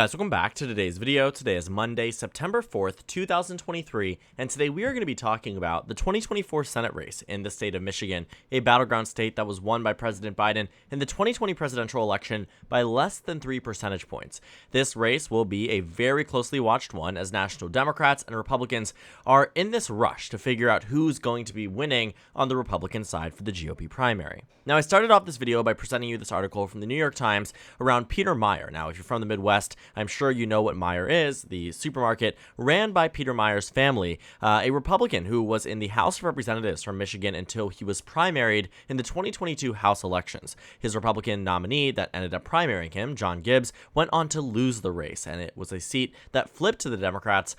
Guys, welcome back to today's video. Today is Monday, September 4th, 2023, and today we are going to be talking about the 2024 Senate race in the state of Michigan, a battleground state that was won by President Biden in the 2020 presidential election by less than 3 percentage points. This race will be a very closely watched one as national Democrats and Republicans are in this rush to figure out who's going to be winning on the Republican side for the GOP primary. Now, I started off this video by presenting you this article from the New York Times around Peter Meijer. Now, if you're from the Midwest, I'm sure you know what Meijer is, the supermarket ran by Peter Meijer's family, a Republican who was in the House of Representatives from Michigan until he was primaried in the 2022 House elections. His Republican nominee that ended up primarying him, John Gibbs, went on to lose the race, and it was a seat that flipped to the Democrats,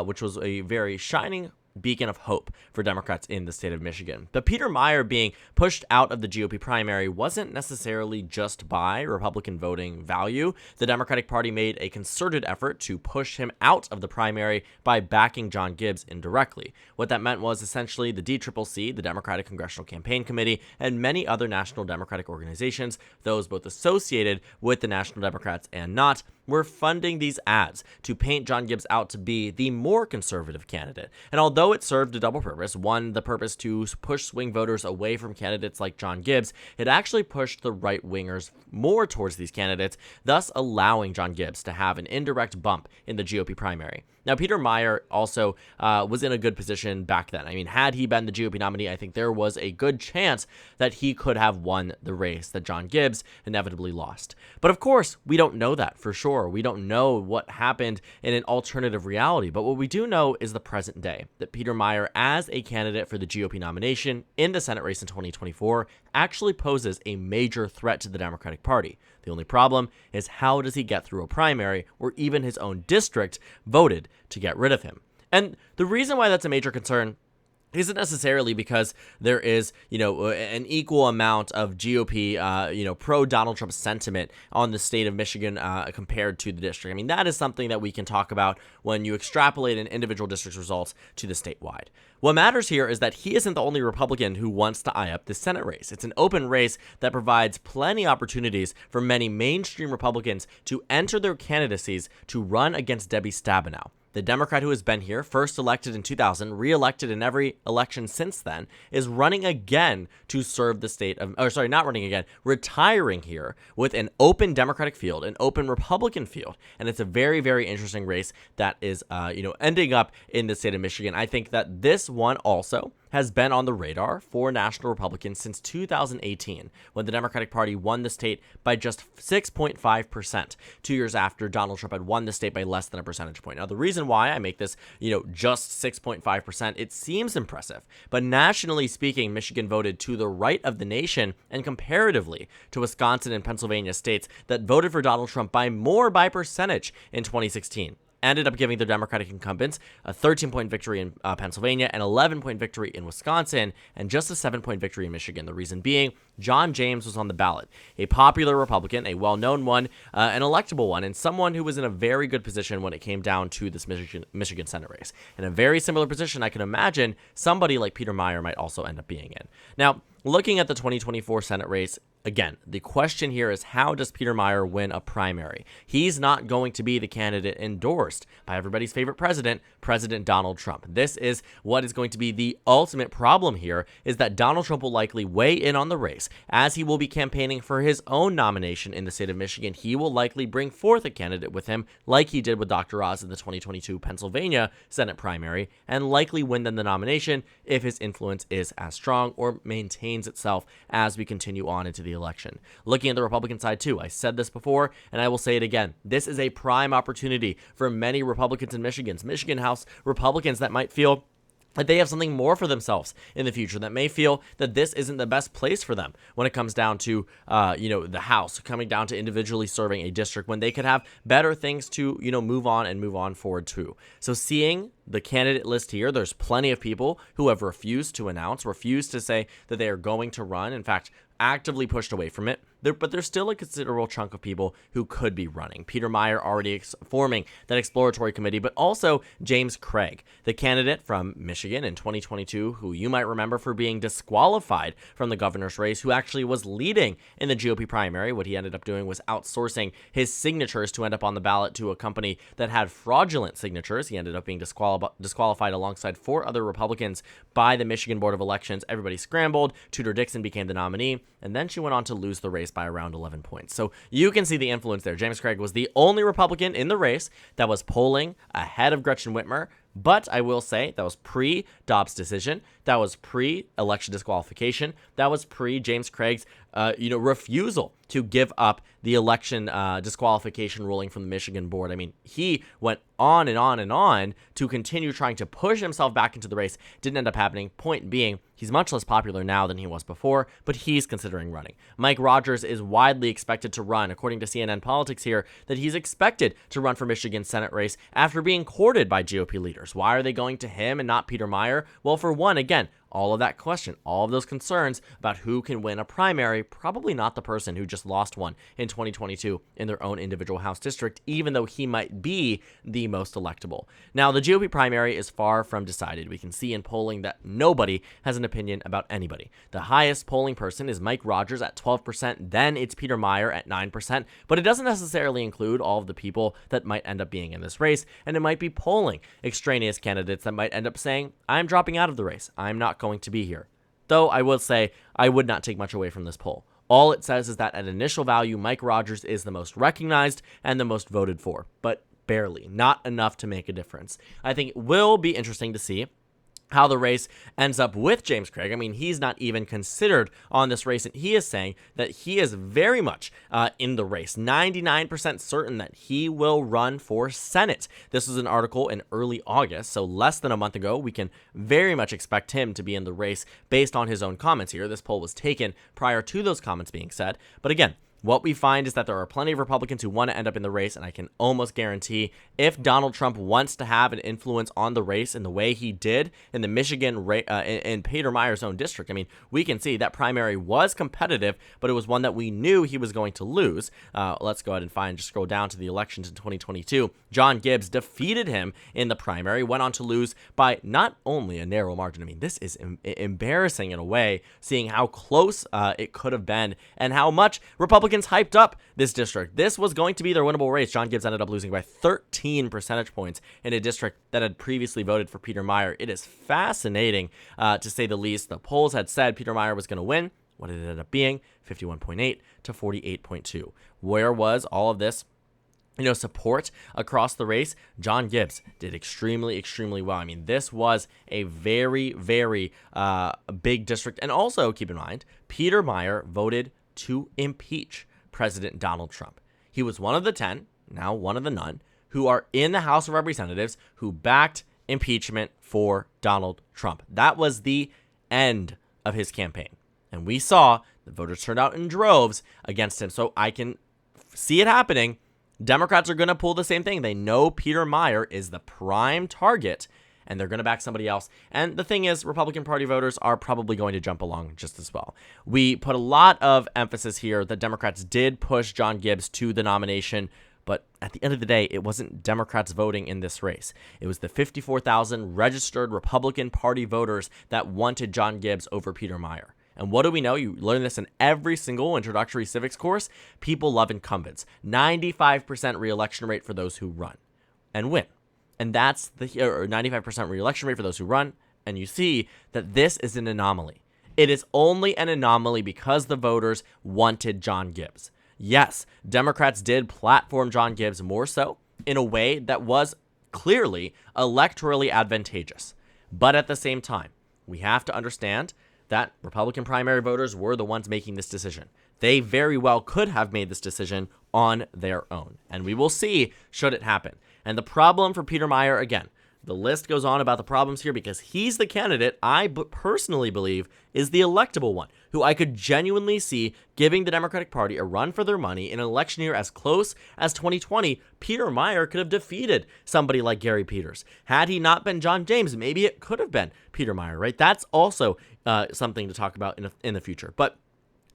which was a very shining beacon of hope for Democrats in the state of Michigan. But Peter Meijer being pushed out of the GOP primary wasn't necessarily just by Republican voting value. The Democratic Party made a concerted effort to push him out of the primary by backing John Gibbs indirectly. What that meant was essentially the DCCC, the Democratic Congressional Campaign Committee, and many other national Democratic organizations, those both associated with the National Democrats and not, were funding these ads to paint John Gibbs out to be the more conservative candidate. And although it served a double purpose, one, the purpose to push swing voters away from candidates like John Gibbs, it actually pushed the right-wingers more towards these candidates, thus allowing John Gibbs to have an indirect bump in the GOP primary. Now, Peter Meijer also was in a good position back then. I mean, had he been the GOP nominee, I think there was a good chance that he could have won the race that John Gibbs inevitably lost. But of course, we don't know that for sure. We don't know what happened in an alternative reality. But what we do know is the present day, that Peter Meijer, as a candidate for the GOP nomination in the Senate race in 2024, actually poses a major threat to the Democratic Party. The only problem is, how does he get through a primary where even his own district voted to get rid of him? And the reason why that's a major concern isn't necessarily because there is, an equal amount of GOP, pro-Donald Trump sentiment on the state of Michigan compared to the district. I mean, that is something that we can talk about when you extrapolate an individual district's results to the statewide. What matters here is that he isn't the only Republican who wants to eye up the Senate race. It's an open race that provides plenty opportunities for many mainstream Republicans to enter their candidacies to run against Debbie Stabenow. The Democrat who has been here, first elected in 2000, re-elected in every election since then, is running again to serve the state of, not running again, retiring here with an open Democratic field, an open Republican field. And it's a very, very interesting race that is, ending up in the state of Michigan. I think that this one also has been on the radar for national Republicans since 2018, when the Democratic Party won the state by just 6.5%, 2 years after Donald Trump had won the state by less than a percentage point. Now, the reason why I make this, just 6.5%, it seems impressive, but nationally speaking, Michigan voted to the right of the nation, and comparatively to Wisconsin and Pennsylvania states that voted for Donald Trump by percentage in 2016. Ended up giving the Democratic incumbents a 13-point victory in Pennsylvania, an 11-point victory in Wisconsin, and just a 7-point victory in Michigan. The reason being, John James was on the ballot, a popular Republican, a well-known one, an electable one, and someone who was in a very good position when it came down to this Michigan Senate race. In a very similar position, I can imagine somebody like Peter Meijer might also end up being in. Now, looking at the 2024 Senate race, again, the question here is, how does Peter Meijer win a primary? He's not going to be the candidate endorsed by everybody's favorite president, President Donald Trump. This is what is going to be the ultimate problem here, is that Donald Trump will likely weigh in on the race. As he will be campaigning for his own nomination in the state of Michigan, he will likely bring forth a candidate with him, like he did with Dr. Oz in the 2022 Pennsylvania Senate primary, and likely win then the nomination if his influence is as strong or maintains itself as we continue on into the election. Looking at the Republican side too, I said this before and I will say it again. This is a prime opportunity for many Republicans in Michigan House Republicans that might feel that they have something more for themselves in the future, that may feel that this isn't the best place for them when it comes down to, the House, coming down to individually serving a district, when they could have better things to, move on forward to. So seeing the candidate list here, there's plenty of people who have refused to announce, refused to say that they are going to run. In fact, actively pushed away from it. But there's still a considerable chunk of people who could be running. Peter Meijer already forming that exploratory committee, but also James Craig, the candidate from Michigan in 2022, who you might remember for being disqualified from the governor's race, who actually was leading in the GOP primary. What he ended up doing was outsourcing his signatures to end up on the ballot to a company that had fraudulent signatures. He ended up being disqualified alongside 4 other Republicans by the Michigan Board of Elections. Everybody scrambled. Tudor Dixon became the nominee, and then she went on to lose the race by around 11 points. So you can see the influence there. James Craig was the only Republican in the race that was polling ahead of Gretchen Whitmer. But I will say that was pre-Dobbs decision. That was pre-election disqualification. That was pre-James Craig's, refusal to give up the election disqualification ruling from the Michigan board. I mean, he went on and on and on to continue trying to push himself back into the race. Didn't end up happening. Point being, he's much less popular now than he was before, but he's considering running. Mike Rogers is widely expected to run, according to CNN Politics here, that he's expected to run for Michigan's Senate race after being courted by GOP leaders. Why are they going to him and not Peter Meijer? Well, for one, again, all of that question, all of those concerns about who can win a primary, probably not the person who just lost one in 2022 in their own individual House district, even though he might be the most electable. Now, the GOP primary is far from decided. We can see in polling that nobody has an opinion about anybody. The highest polling person is Mike Rogers at 12%, then it's Peter Meijer at 9%, but it doesn't necessarily include all of the people that might end up being in this race, and it might be polling extraneous candidates that might end up saying, I'm dropping out of the race. I'm not going to be here. Though I will say I would not take much away from this poll. All it says is that at initial value, Mike Rogers is the most recognized and the most voted for, but barely, not enough to make a difference. I think it will be interesting to see how the race ends up with James Craig. I mean, he's not even considered on this race, and he is saying that he is very much in the race, 99% certain that he will run for Senate. This was an article in early August, so less than a month ago. We can very much expect him to be in the race based on his own comments here. This poll was taken prior to those comments being said, but again, what we find is that there are plenty of Republicans who want to end up in the race, and I can almost guarantee if Donald Trump wants to have an influence on the race in the way he did in the Michigan in Peter Meijer's own district, I mean, we can see that primary was competitive, but it was one that we knew he was going to lose. Let's go ahead and just scroll down to the elections in 2022. John Gibbs defeated him in the primary, went on to lose by not only a narrow margin. I mean, this is embarrassing in a way, seeing how close it could have been and how much Republicans hyped up this district. This was going to be their winnable race. John Gibbs ended up losing by 13 percentage points in a district that had previously voted for Peter Meijer. It is fascinating, to say the least. The polls had said Peter Meijer was going to win. What did it end up being? 51.8 to 48.2. Where was all of this support across the race? John Gibbs did extremely well. I mean, this was a very, very big district. And also, keep in mind, Peter Meijer voted to impeach President Donald Trump. He was one of the 10, now one of the none, who are in the House of Representatives who backed impeachment for Donald Trump. That was the end of his campaign. And we saw the voters turned out in droves against him. So I can see it happening. Democrats are going to pull the same thing. They know Peter Meijer is the prime target, and they're going to back somebody else. And the thing is, Republican Party voters are probably going to jump along just as well. We put a lot of emphasis here that Democrats did push John Gibbs to the nomination, but at the end of the day, it wasn't Democrats voting in this race. It was the 54,000 registered Republican Party voters that wanted John Gibbs over Peter Meijer. And what do we know? You learn this in every single introductory civics course. People love incumbents. 95% re-election rate for those who run and win. And that's the 95% re-election rate for those who run. And you see that this is an anomaly. It is only an anomaly because the voters wanted John Gibbs. Yes, Democrats did platform John Gibbs more so in a way that was clearly electorally advantageous. But at the same time, we have to understand that Republican primary voters were the ones making this decision. They very well could have made this decision on their own. And we will see should it happen. And the problem for Peter Meijer, again, the list goes on about the problems here because he's the candidate I personally believe is the electable one, who I could genuinely see giving the Democratic Party a run for their money in an election year as close as 2020. Peter Meijer could have defeated somebody like Gary Peters. Had he not been John James, maybe it could have been Peter Meijer, right? That's also something to talk about in the future. But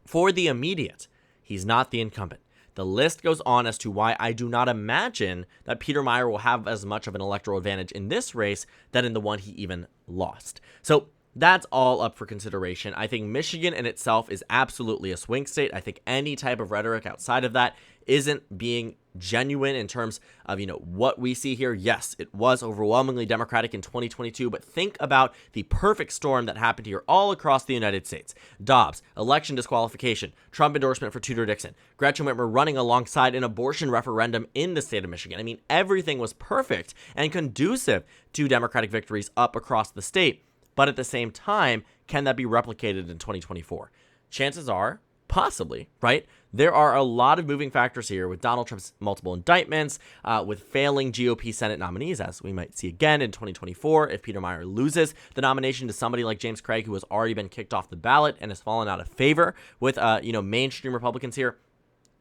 For the immediate, he's not the incumbent. The list goes on as to why I do not imagine that Peter Meijer will have as much of an electoral advantage in this race than in the one he even lost. So that's all up for consideration. I think Michigan in itself is absolutely a swing state. I think any type of rhetoric outside of that isn't being genuine in terms of, what we see here. Yes, it was overwhelmingly Democratic in 2022, but think about the perfect storm that happened here all across the United States. Dobbs, election disqualification, Trump endorsement for Tudor Dixon, Gretchen Whitmer running alongside an abortion referendum in the state of Michigan. I mean, everything was perfect and conducive to Democratic victories up across the state. But at the same time, can that be replicated in 2024? Chances are, possibly, right? There are a lot of moving factors here with Donald Trump's multiple indictments, with failing GOP Senate nominees, as we might see again in 2024 if Peter Meijer loses the nomination to somebody like James Craig, who has already been kicked off the ballot and has fallen out of favor with, mainstream Republicans here.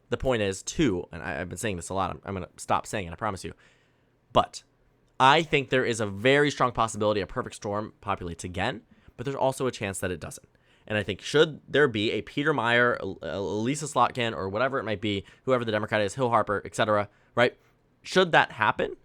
The point is, too, and I've been saying this a lot, I'm going to stop saying it, I promise you, but I think there is a very strong possibility a perfect storm populates again, but there's also a chance that it doesn't. And I think should there be a Peter Meijer, Lisa Slotkin, or whatever it might be, whoever the Democrat is, Hill Harper, etc., right? Should that happen,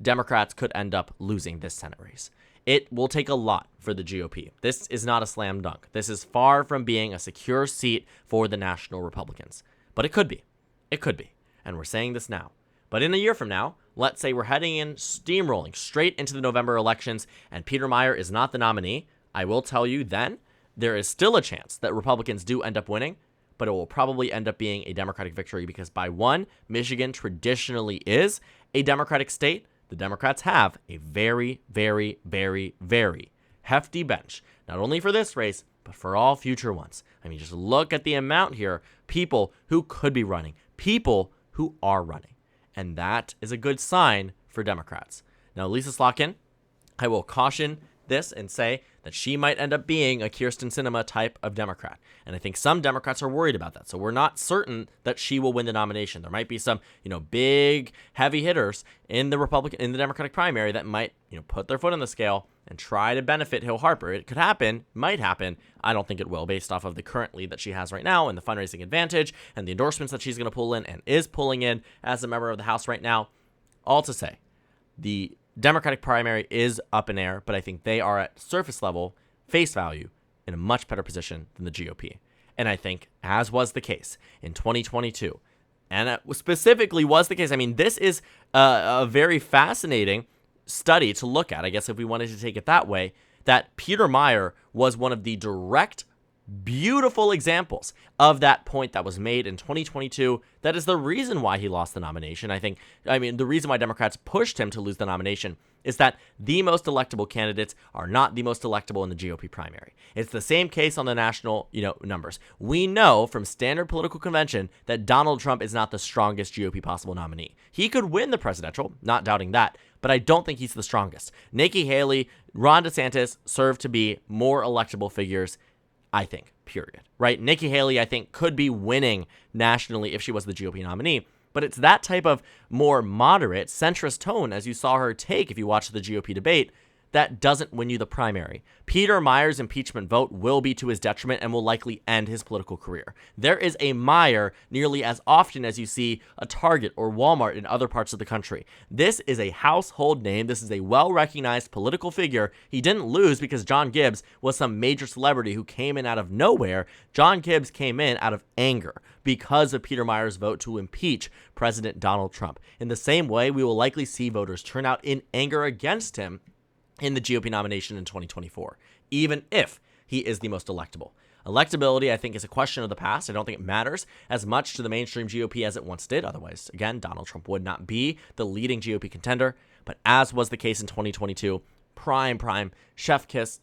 Democrats could end up losing this Senate race. It will take a lot for the GOP. This is not a slam dunk. This is far from being a secure seat for the national Republicans. But it could be. It could be. And we're saying this now. But in a year from now, let's say we're heading in steamrolling straight into the November elections and Peter Meijer is not the nominee, I will tell you then there is still a chance that Republicans do end up winning, but it will probably end up being a Democratic victory because by one, Michigan traditionally is a Democratic state. The Democrats have a very, very, very, very hefty bench, not only for this race, but for all future ones. I mean, just look at the amount here, people who could be running, people who are running. And that is a good sign for Democrats. Now, Lisa Slotkin, I will caution this and say that she might end up being a Kyrsten Sinema type of Democrat. And I think some Democrats are worried about that. So we're not certain that she will win the nomination. There might be some, big heavy hitters in the Democratic primary that might, put their foot on the scale and try to benefit Hill Harper. It could happen, might happen. I don't think it will based off of the current lead that she has right now and the fundraising advantage and the endorsements that she's going to pull in and is pulling in as a member of the House right now. All to say, the Democratic primary is up in air, but I think they are at surface level, face value, in a much better position than the GOP. And I think, as was the case in 2022, and it specifically was the case, I mean, this is a very fascinating study to look at, I guess if we wanted to take it that way, that Peter Meijer was one of the direct, beautiful examples of that point that was made in 2022. That is the reason why he lost the nomination. The reason why Democrats pushed him to lose the nomination is that the most electable candidates are not the most electable in the GOP primary. It's the same case on the national, numbers. We know from standard political convention that Donald Trump is not the strongest GOP possible nominee. He could win the presidential, not doubting that, but I don't think he's the strongest. Nikki Haley, Ron DeSantis serve to be more electable figures, I think, period, right? Nikki Haley, I think, could be winning nationally if she was the GOP nominee, but it's that type of more moderate, centrist tone, as you saw her take if you watched the GOP debate, that doesn't win you the primary. Peter Meijer's impeachment vote will be to his detriment and will likely end his political career. There is a Meijer nearly as often as you see a Target or Walmart in other parts of the country. This is a household name. This is a well-recognized political figure. He didn't lose because John Gibbs was some major celebrity who came in out of nowhere. John Gibbs came in out of anger because of Peter Meijer's vote to impeach President Donald Trump. In the same way, we will likely see voters turn out in anger against him in the GOP nomination in 2024, even if he is the most electable. Electability, I think, is a question of the past. I don't think it matters as much to the mainstream GOP as it once did. Otherwise, again, Donald Trump would not be the leading GOP contender. But as was the case in 2022, prime, chef kiss,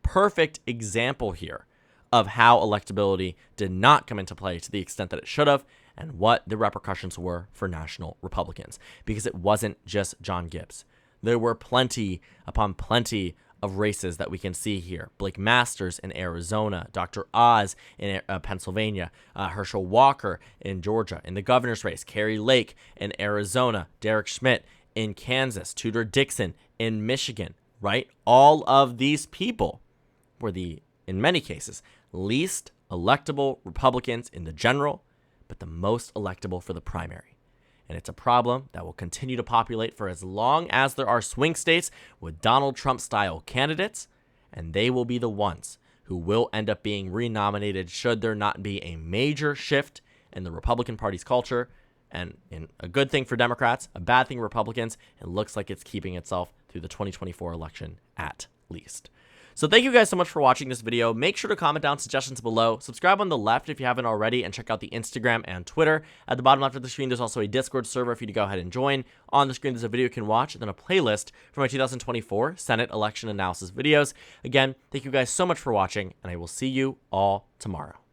perfect example here of how electability did not come into play to the extent that it should have and what the repercussions were for national Republicans. Because it wasn't just John Gibbs. There were plenty upon plenty of races that we can see here. Blake Masters in Arizona, Dr. Oz in Pennsylvania, Herschel Walker in Georgia. In the governor's race, Carrie Lake in Arizona, Derek Schmidt in Kansas, Tudor Dixon in Michigan, right? All of these people were in many cases, least electable Republicans in the general, but the most electable for the primary. And it's a problem that will continue to populate for as long as there are swing states with Donald Trump-style candidates, and they will be the ones who will end up being renominated should there not be a major shift in the Republican Party's culture. And in a good thing for Democrats, a bad thing for Republicans, it looks like it's keeping itself through the 2024 election at least. So thank you guys so much for watching this video. Make sure to comment down suggestions below. Subscribe on the left if you haven't already, and check out the Instagram and Twitter. At the bottom left of the screen, there's also a Discord server for you to go ahead and join. On the screen, there's a video you can watch, and then a playlist for my 2024 Senate election analysis videos. Again, thank you guys so much for watching, and I will see you all tomorrow.